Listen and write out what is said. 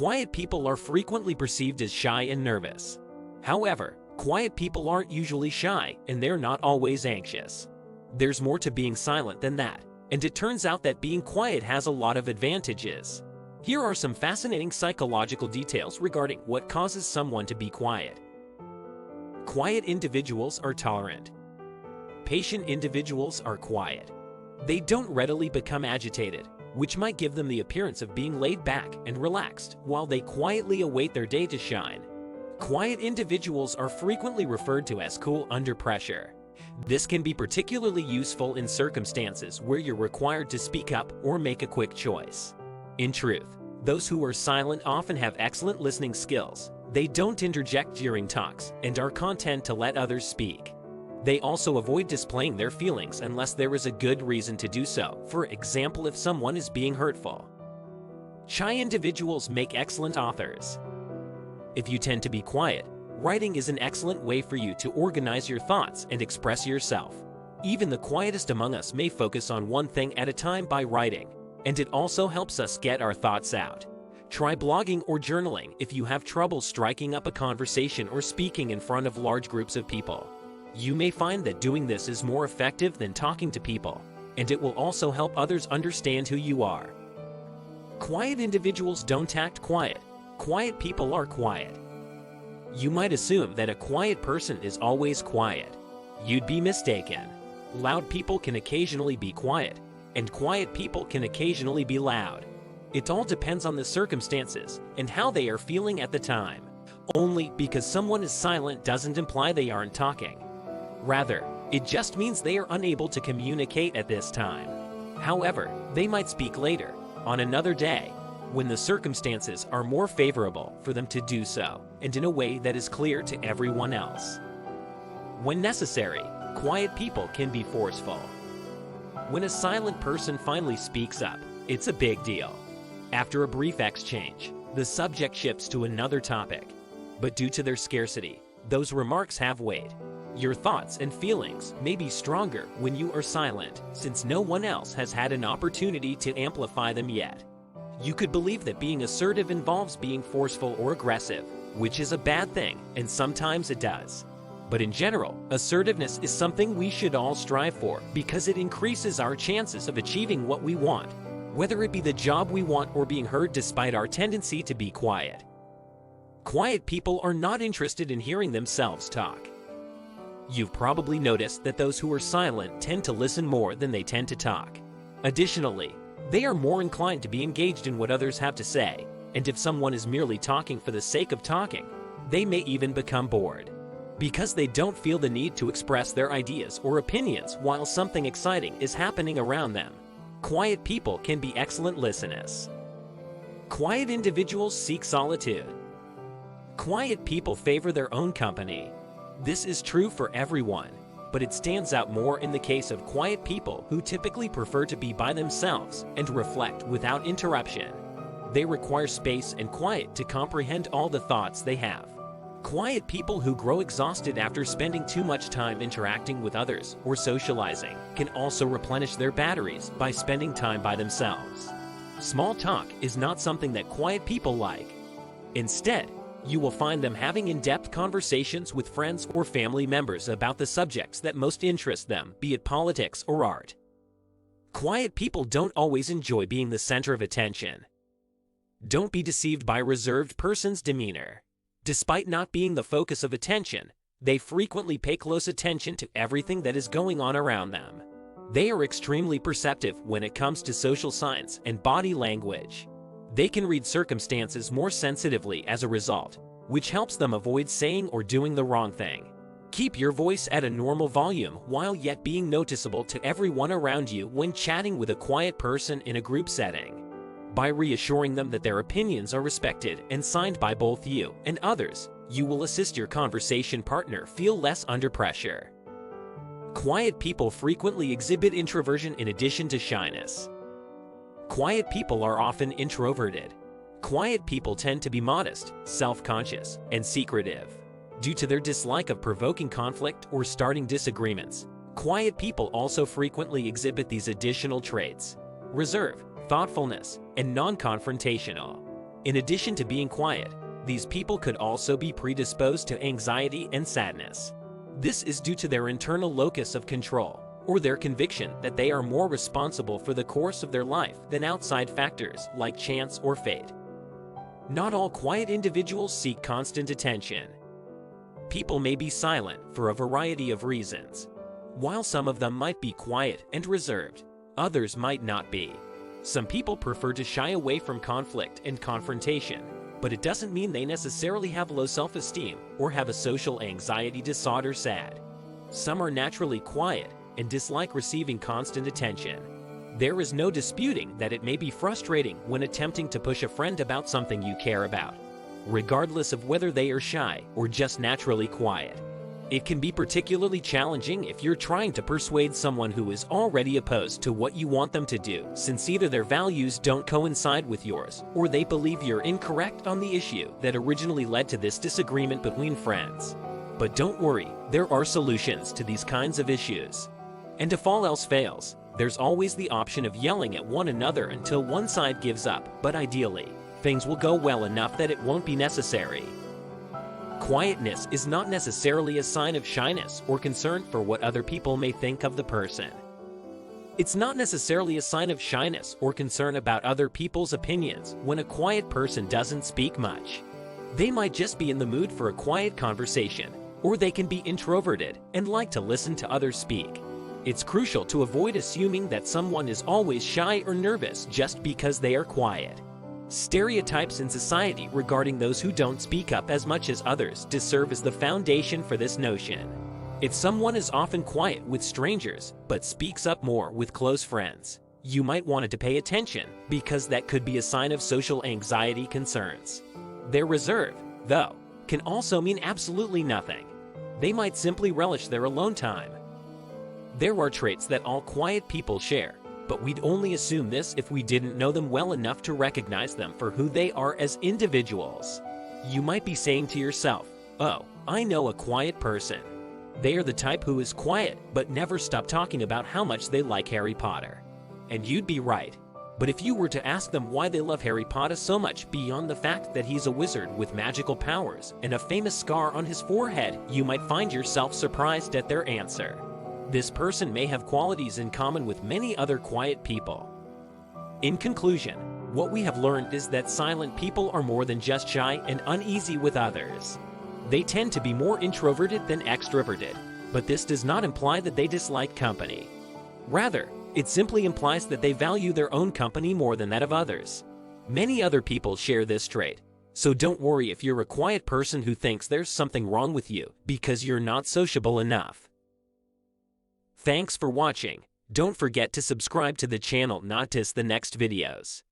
Quiet people are frequently perceived as shy and nervous. However, quiet people aren't usually shy, and they're not always anxious. There's more to being silent than that, and it turns out that being quiet has a lot of advantages. Here are some fascinating psychological details regarding what causes someone to be quiet. Quiet individuals are tolerant. Patient individuals are quiet. They don't readily become agitated, which might give them the appearance of being laid back and relaxed while they quietly await their day to shine. Quiet individuals are frequently referred to as cool under pressure. This can be particularly useful in circumstances where you're required to speak up or make a quick choice. In truth, those who are silent often have excellent listening skills. They don't interject during talks and are content to let others speak. They also avoid displaying their feelings unless there is a good reason to do so, for example if someone is being hurtful. Shy individuals make excellent authors. If you tend to be quiet, writing is an excellent way for you to organize your thoughts and express yourself. Even the quietest among us may focus on one thing at a time by writing, and it also helps us get our thoughts out. Try blogging or journaling if you have trouble striking up a conversation or speaking in front of large groups of people. You may find that doing this is more effective than talking to people, and it will also help others understand who you are. Quiet individuals don't act quiet. Quiet people are quiet. You might assume that a quiet person is always quiet. You'd be mistaken. Loud people can occasionally be quiet, and quiet people can occasionally be loud. It all depends on the circumstances and how they are feeling at the time. Only because someone is silent doesn't imply they aren't talking. Rather, it just means they are unable to communicate at this time. However, they might speak later, on another day, when the circumstances are more favorable for them to do so, and in a way that is clear to everyone else. When necessary, quiet people can be forceful. When a silent person finally speaks up, it's a big deal. After a brief exchange, the subject shifts to another topic. But due to their scarcity, those remarks have weight. Your thoughts and feelings may be stronger when you are silent, since no one else has had an opportunity to amplify them yet. You could believe that being assertive involves being forceful or aggressive, which is a bad thing, and sometimes it does. But in general, assertiveness is something we should all strive for because it increases our chances of achieving what we want, whether it be the job we want or being heard despite our tendency to be quiet. Quiet people are not interested in hearing themselves talk. You've probably noticed that those who are silent tend to listen more than they tend to talk. Additionally, they are more inclined to be engaged in what others have to say, and if someone is merely talking for the sake of talking, they may even become bored. Because they don't feel the need to express their ideas or opinions while something exciting is happening around them. Quiet people can be excellent listeners. Quiet individuals seek solitude. Quiet people favor their own company. This is true for everyone, but it stands out more in the case of quiet people who typically prefer to be by themselves and reflect without interruption. They require space and quiet to comprehend all the thoughts they have. Quiet people who grow exhausted after spending too much time interacting with others or socializing can also replenish their batteries by spending time by themselves. Small talk is not something that quiet people like. Instead, you will find them having in-depth conversations with friends or family members about the subjects that most interest them, be it politics or art. Quiet people don't always enjoy being the center of attention. Don't be deceived by a reserved person's demeanor. Despite not being the focus of attention, they frequently pay close attention to everything that is going on around them. They are extremely perceptive when it comes to social signs and body language. They can read circumstances more sensitively as a result, which helps them avoid saying or doing the wrong thing. Keep your voice at a normal volume while yet being noticeable to everyone around you when chatting with a quiet person in a group setting. By reassuring them that their opinions are respected and signed by both you and others, you will assist your conversation partner feel less under pressure. Quiet people frequently exhibit introversion in addition to shyness. Quiet people are often introverted. Quiet people tend to be modest, self-conscious, and secretive. Due to their dislike of provoking conflict or starting disagreements, quiet people also frequently exhibit these additional traits: reserve, thoughtfulness, and non-confrontational. In addition to being quiet, these people could also be predisposed to anxiety and sadness. This is due to their internal locus of control, or their conviction that they are more responsible for the course of their life than outside factors like chance or fate. Not all quiet individuals seek constant attention. People may be silent for a variety of reasons. While some of them might be quiet and reserved, others might not be. Some people prefer to shy away from conflict and confrontation, but it doesn't mean they necessarily have low self-esteem or have a social anxiety disorder. SAD. Some are naturally quiet and dislike receiving constant attention. There is no disputing that it may be frustrating when attempting to push a friend about something you care about, regardless of whether they are shy or just naturally quiet. It can be particularly challenging if you're trying to persuade someone who is already opposed to what you want them to do, since either their values don't coincide with yours or they believe you're incorrect on the issue that originally led to this disagreement between friends. But don't worry, there are solutions to these kinds of issues. And if all else fails, there's always the option of yelling at one another until one side gives up, but ideally, things will go well enough that it won't be necessary. Quietness is not necessarily a sign of shyness or concern for what other people may think of the person. It's not necessarily a sign of shyness or concern about other people's opinions when a quiet person doesn't speak much. They might just be in the mood for a quiet conversation, or they can be introverted and like to listen to others speak. It's crucial to avoid assuming that someone is always shy or nervous just because they are quiet. Stereotypes in society regarding those who don't speak up as much as others serve as the foundation for this notion. If someone is often quiet with strangers but speaks up more with close friends, you might want to pay attention because that could be a sign of social anxiety concerns. Their reserve, though, can also mean absolutely nothing. They might simply relish their alone time. There are traits that all quiet people share, but we'd only assume this if we didn't know them well enough to recognize them for who they are as individuals. You might be saying to yourself, "Oh, I know a quiet person. They are the type who is quiet but never stop talking about how much they like Harry Potter." And you'd be right. But if you were to ask them why they love Harry Potter so much beyond the fact that he's a wizard with magical powers and a famous scar on his forehead, you might find yourself surprised at their answer. This person may have qualities in common with many other quiet people. In conclusion, what we have learned is that silent people are more than just shy and uneasy with others. They tend to be more introverted than extroverted, but this does not imply that they dislike company. Rather, it simply implies that they value their own company more than that of others. Many other people share this trait, so don't worry if you're a quiet person who thinks there's something wrong with you because you're not sociable enough. Thanks for watching. Don't forget to subscribe to the channel not to miss the next videos.